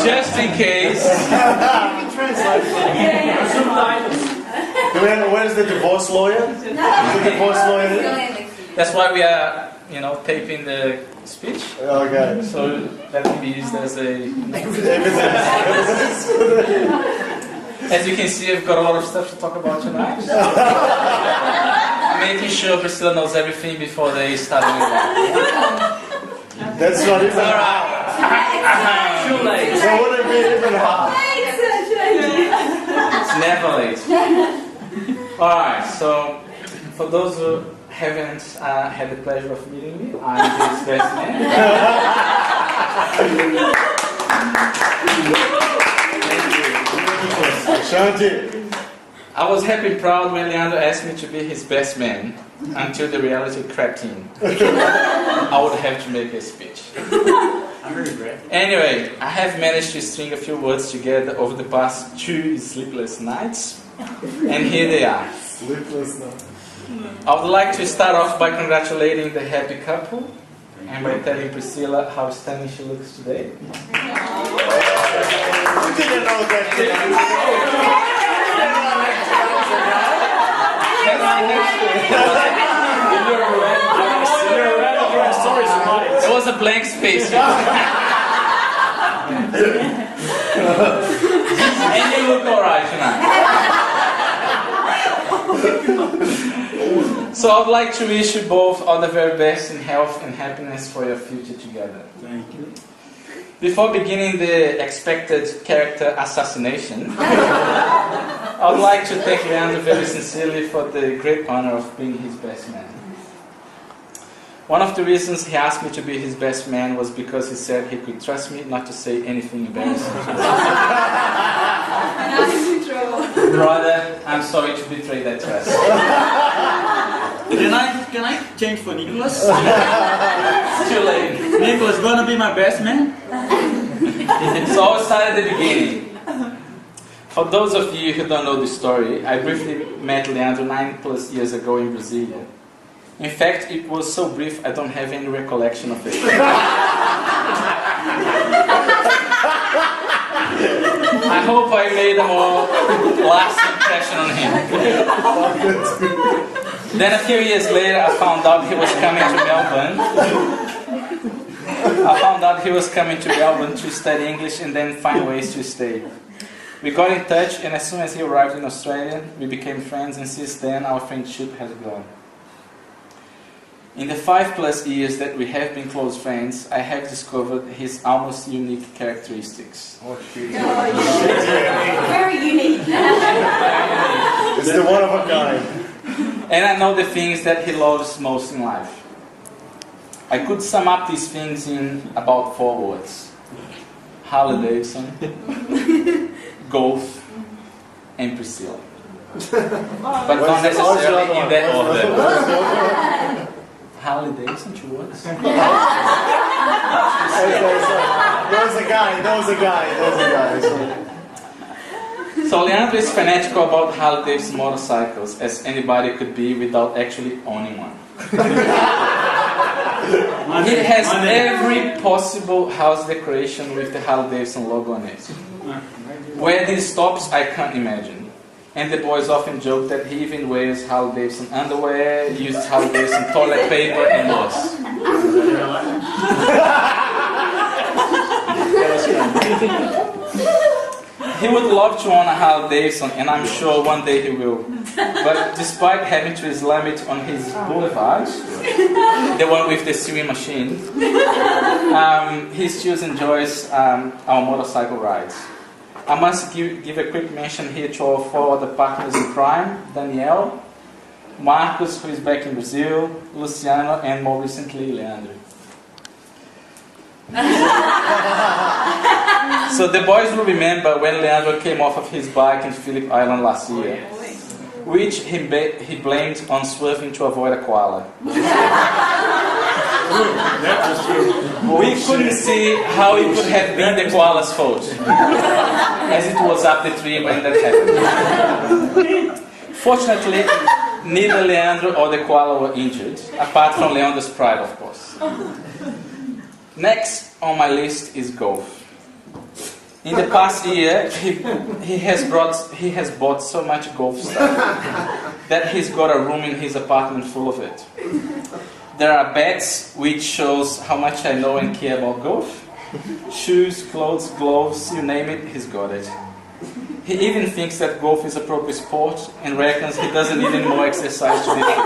Just in case. Where's the divorce lawyer? Is the divorce lawyer here? That's why we are, taping the speech. Okay. So that can be used as a Evidence. As you can see, I've got a lot of stuff to talk about tonight. Making sure Priscilla knows everything before they start doing that. That's not even hard. Too late. So would it be even hard? It's never late. Alright, so for those who haven't had the pleasure of meeting me, I'm his best man. Shanti. I was happy and proud when Leandro asked me to be his best man until the reality crept in. I would have to make a speech. Anyway, I have managed to string a few words together over the past 2 sleepless nights, and here they are. Sleepless night. I would like to start off by congratulating the happy couple and by telling Priscilla how stunning she looks today. You didn't know that, did There was a blank space. And you look alright tonight. So I'd like to wish you both all the very best in health and happiness for your future together. Thank you. Before beginning the expected character assassination, I would like to thank Leandro very sincerely for the great honor of being his best man. One of the reasons he asked me to be his best man was because he said he could trust me not to say anything embarrassing. Brother, I'm sorry to betray that trust. Can I change for Nicholas? It's too late. Nicholas gonna be my best man? So I'll start at the beginning. For those of you who don't know the story, I briefly met Leandro 9+ years ago in Brazil. In fact, it was so brief I don't have any recollection of it. I hope I made a more lasting impression on him. Then a few years later I found out he was coming to Melbourne to study English and then find ways to stay. We got in touch, and as soon as he arrived in Australia, we became friends, and since then our friendship has grown. In the 5+ years that we have been close friends, I have discovered his almost unique characteristics. Oh, shit. Very unique. It's the one of a kind. And I know the things that he loves most in life. I could sum up these things in about 4 words. Harley Davidson, golf, and Priscilla. But not necessarily in that order. Harley Davidson, 2 words? There was a guy. So Leandro is fanatical about Harley Davidson motorcycles, as anybody could be without actually owning one. He has every possible house decoration with the Harley Davidson logo on it. Where this stops, I can't imagine. And the boys often joke that he even wears Harley Davidson underwear, uses Harley Davidson toilet paper, and more. He would love to own a Harley Davidson, and I'm sure one day he will. But despite having to slam it on his boulevard, the one with the sewing machine, he still enjoys our motorcycle rides. I must give a quick mention here to our 4 other partners in crime: Danielle, Marcos, who is back in Brazil, Luciano, and more recently, Leandro. So the boys will remember when Leandro came off of his bike in Phillip Island last year, which he blamed on swerving to avoid a koala. We couldn't see how it could have been the koala's fault, as it was up the tree when that happened. Fortunately, neither Leandro or the koala were injured, apart from Leandro's pride, of course. Next on my list is golf. In the past year, he has bought so much golf stuff that he's got a room in his apartment full of it. There are beds which shows how much I know and care about golf. Shoes, clothes, gloves, you name it, he's got it. He even thinks that golf is a proper sport and reckons he doesn't need any more exercise to be fit.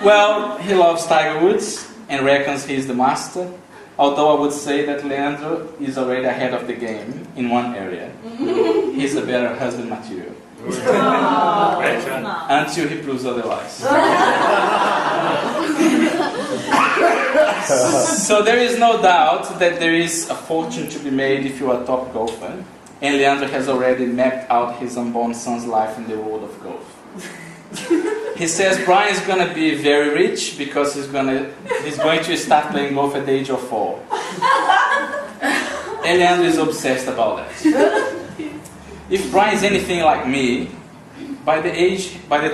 Well, he loves Tiger Woods and reckons he's the master, although I would say that Leandro is already ahead of the game in one area. He's a better husband material. Until he proves otherwise. So there is no doubt that there is a fortune to be made if you are a top golfer, and Leandro has already mapped out his unborn son's life in the world of golf. He says Brian is going to be very rich because he's going to start playing golf at the age of 4. And Leandro is obsessed about that. If Brian is anything like me, by the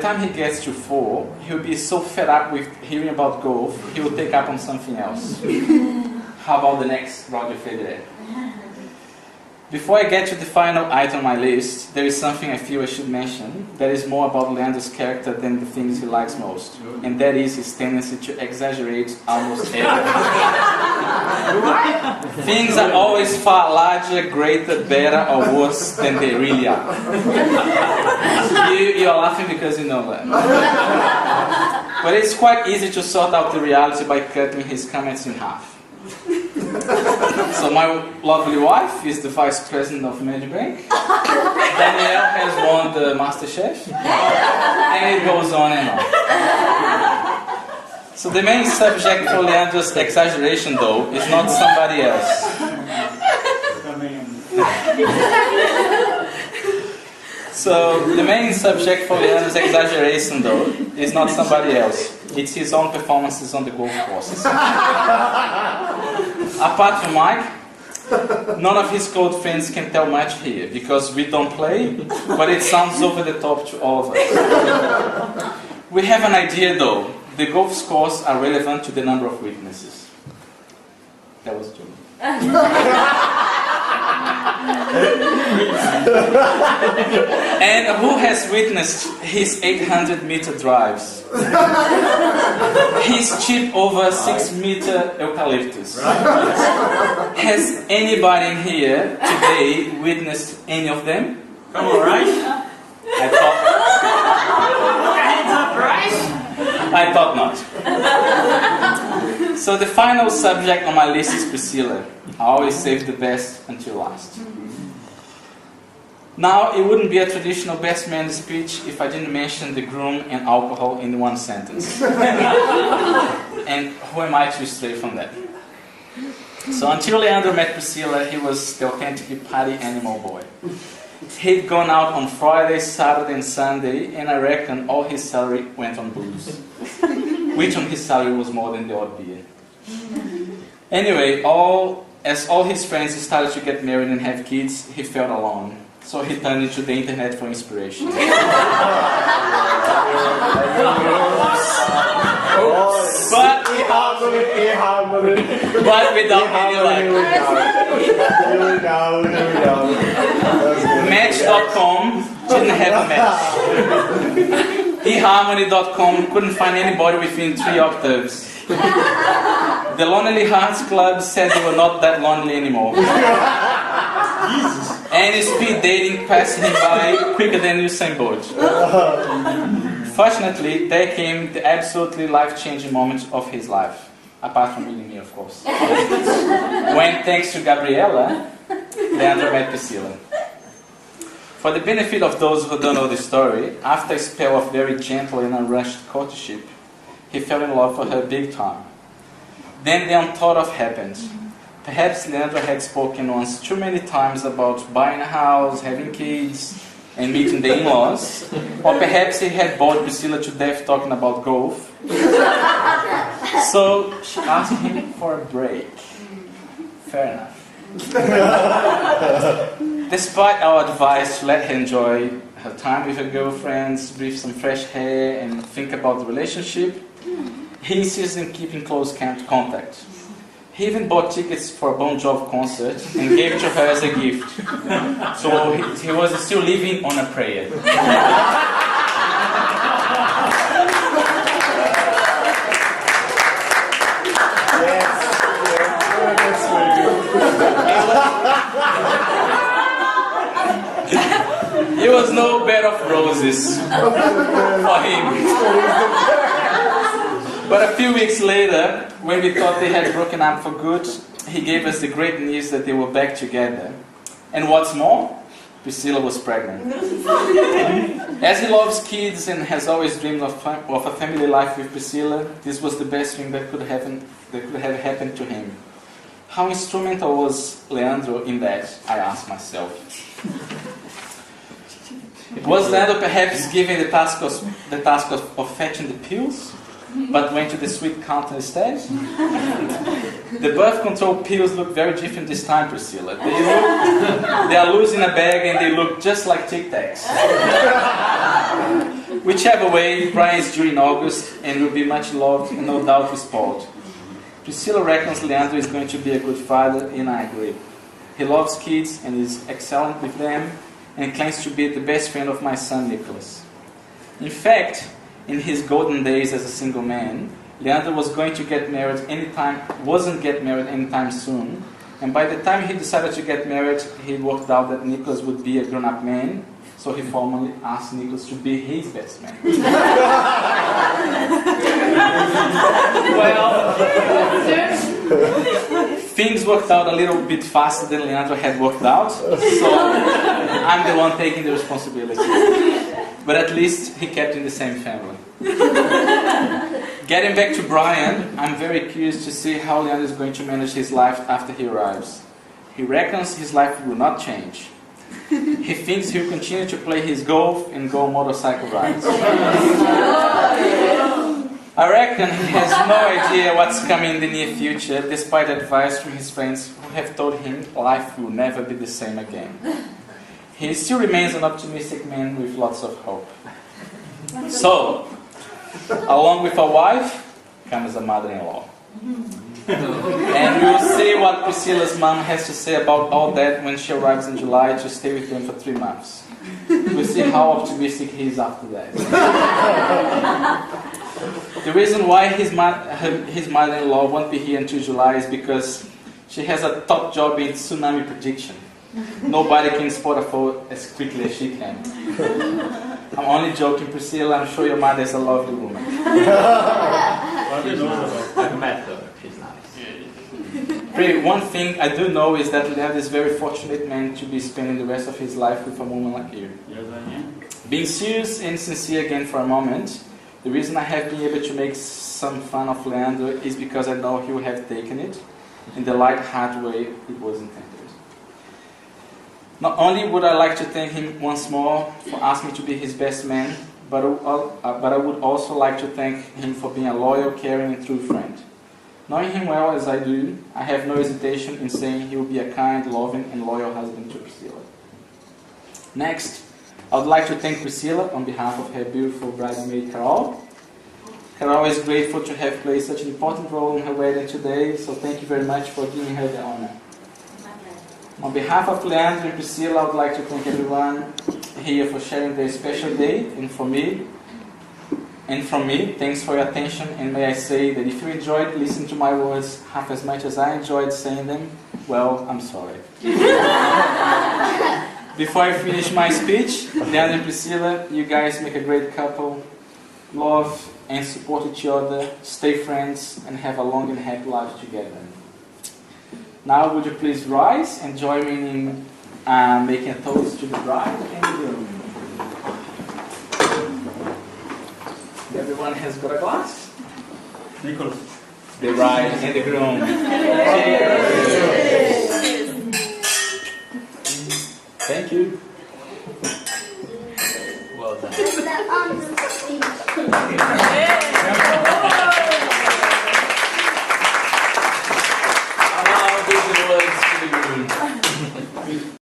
time he gets to 4, he'll be so fed up with hearing about golf, he will take up on something else. How about the next Roger Federer? Before I get to the final item on my list, there is something I feel I should mention that is more about Leandro's character than the things he likes most, and that is his tendency to exaggerate almost everything. Things are always far larger, greater, better, or worse than they really are. You are laughing because you know that. But it's quite easy to sort out the reality by cutting his comments in half. So my lovely wife is the vice president of Medibank. Danielle has won the MasterChef. And it goes on and on. So the main subject for Leandro's exaggeration, though, is not somebody else. So the main subject for Leandro's exaggeration, though, is not somebody else. It's his own performances on the golf courses. Apart from Mike, none of his close friends can tell much here, because we don't play, but it sounds over the top to all of us. We have an idea, though. The golf scores are relevant to the number of witnesses. That was true. And who has witnessed his 800-meter drives? His chip over 6-meter eucalyptus. Has anybody in here today witnessed any of them? Come on, right? I thought not. So the final subject on my list is Priscilla. I always save the best until last. Now, it wouldn't be a traditional best man speech if I didn't mention the groom and alcohol in one sentence. And who am I to stray from that? So until Leandro met Priscilla, he was the authentic party animal boy. He'd gone out on Friday, Saturday and Sunday, and I reckon all his salary went on booze. Which on his salary was more than the odd beer. Anyway, as all his friends started to get married and have kids, he felt alone. So he turned to the internet for inspiration. But without any luck. Match.com didn't have a match. eHarmony.com couldn't find anybody within 3 octaves. The Lonely Hearts Club said they were not that lonely anymore. And speed dating passed him by quicker than Usain Bolt. Fortunately, there came the absolutely life-changing moment of his life. Apart from meeting me, of course. When, thanks to Gabriella, Leandro met Priscilla. For the benefit of those who don't know the story, after a spell of very gentle and unrushed courtship, he fell in love for her big time. Then the unthought of happened. Perhaps Leandro had spoken once too many times about buying a house, having kids, and meeting the in-laws. Or perhaps he had bored Priscilla to death talking about golf. So she asked him for a break. Fair enough. Despite our advice to let her enjoy her time with her girlfriends, breathe some fresh air, and think about the relationship, he insists in keeping close contact. He even bought tickets for a Bon Jovi concert and gave it to her as a gift. So he was still living on a prayer. It was no bed of roses for him. But a few weeks later, when we thought they had broken up for good, he gave us the great news that they were back together. And what's more, Priscilla was pregnant. As he loves kids and has always dreamed of a family life with Priscilla, this was the best thing that could have happened to him. How instrumental was Leandro in that, I asked myself. Was Leandro perhaps given the task of fetching the pills, but went to the sweet counter instead? The birth control pills look very different this time, Priscilla. They are loose in a bag and they look just like Tic Tacs. Whichever way, Brian is due in August and will be much loved and no doubt spoiled. Priscilla reckons Leandro is going to be a good father, and I agree. He loves kids and is excellent with them, and claims to be the best friend of my son Nicholas. In fact, in his golden days as a single man, Leandro wasn't get married anytime soon, and by the time he decided to get married, he worked out that Nicholas would be a grown-up man, so he formally asked Nicholas to be his best man. Well, things worked out a little bit faster than Leandro had worked out, so I'm the one taking the responsibility. But at least he kept in the same family. Getting back to Brian, I'm very curious to see how Leandro is going to manage his life after he arrives. He reckons his life will not change. He thinks he'll continue to play his golf and go on motorcycle rides. I reckon he has no idea what's coming in the near future, despite advice from his friends who have told him life will never be the same again. He still remains an optimistic man with lots of hope. So, along with a wife comes a mother-in-law. And we'll see what Priscilla's mom has to say about all that when she arrives in July to stay with them for 3 months. We'll see how optimistic he is after that. The reason why his mother-in-law won't be here until July is because she has a top job in tsunami prediction. Nobody can spot a fault as quickly as she can. I'm only joking, Priscilla. I'm sure your mother is a lovely woman. I've met her. She's nice. One thing I do know is that Leandro is a very fortunate man to be spending the rest of his life with a woman like you. Yes, I am. Being serious and sincere again for a moment, the reason I have been able to make some fun of Leandro is because I know he will have taken it in the light-hearted way it was intended. Not only would I like to thank him once more for asking me to be his best man, but I would also like to thank him for being a loyal, caring, and true friend. Knowing him well as I do, I have no hesitation in saying he will be a kind, loving, and loyal husband to Priscilla. Next, I would like to thank Priscilla on behalf of her beautiful bridesmaid Carol. Carol is grateful to have played such an important role in her wedding today, so thank you very much for giving her the honor. On behalf of Leandro and Priscilla, I would like to thank everyone here for sharing their special day, and from me, thanks for your attention, and may I say that if you enjoyed listening to my words half as much as I enjoyed saying them, well, I'm sorry. Before I finish my speech, Leandro and Priscilla, you guys make a great couple. Love and support each other, stay friends, and have a long and happy life together. Now, would you please rise and join me in making a toast to the bride and the groom. Everyone has got a glass? Nicholas. The bride and the groom. Cheers. Thank you. Well done. Yeah.